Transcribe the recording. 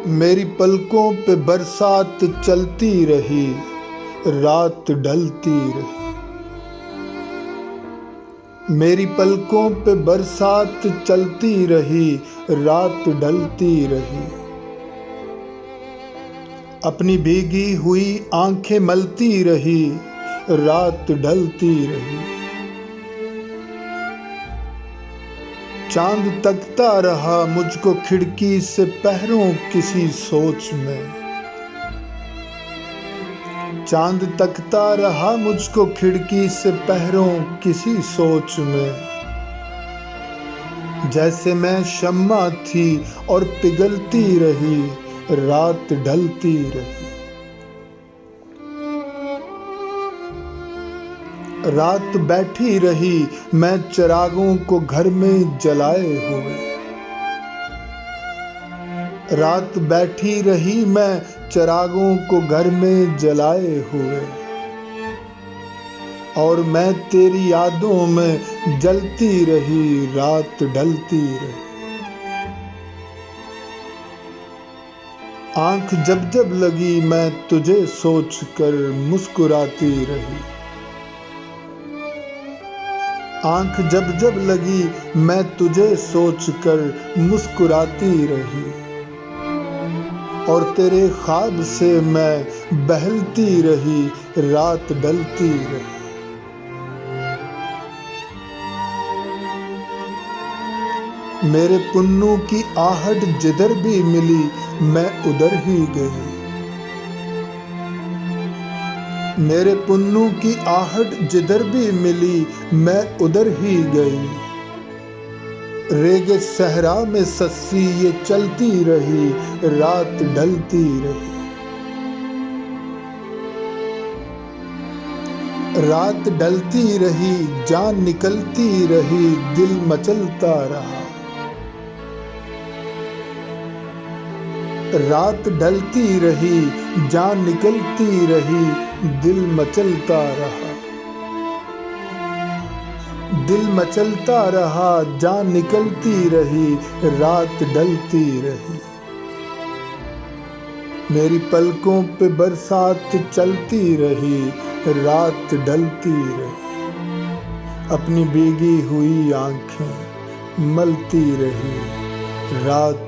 मेरी पलकों पे बरसात चलती रही, रात ढलती रही। मेरी पलकों पे बरसात चलती रही, रात ढलती रही। अपनी भीगी हुई आंखें मलती रही, रात ढलती रही। चांद तकता रहा मुझको खिड़की से पहरों किसी सोच में। चांद तकता रहा मुझको खिड़की से पहरों किसी सोच में। जैसे मैं शम्मा थी और पिघलती रही, रात ढलती रही। रात बैठी रही मैं चिरागों को घर में जलाए हुए। रात बैठी रही मैं चिरागों को घर में जलाए हुए। और मैं तेरी यादों में जलती रही, रात ढलती रही। आंख जब जब लगी मैं तुझे सोचकर मुस्कुराती रही। आंख जब जब लगी मैं तुझे सोचकर मुस्कुराती रही। और तेरे ख्वाब से मैं बहलती रही, रात ढलती रही। मेरे पुन्नू की आहट जिधर भी मिली मैं उधर ही गई। मेरे पुन्नू की आहट जिधर भी मिली मैं उधर ही गई। रेगे सहरा में सस्सी ये चलती रही, रात ढलती रही। रात ढलती रही, जान निकलती रही, दिल मचलता रहा। रात ढलती रही, जान निकलती रही, दिल मचलता रहा। दिल मचलता रहा, जान निकलती रही, रात ढलती रही। मेरी पलकों पे बरसात चलती रही, रात ढलती रही। अपनी भीगी हुई आंखें मलती रही, रात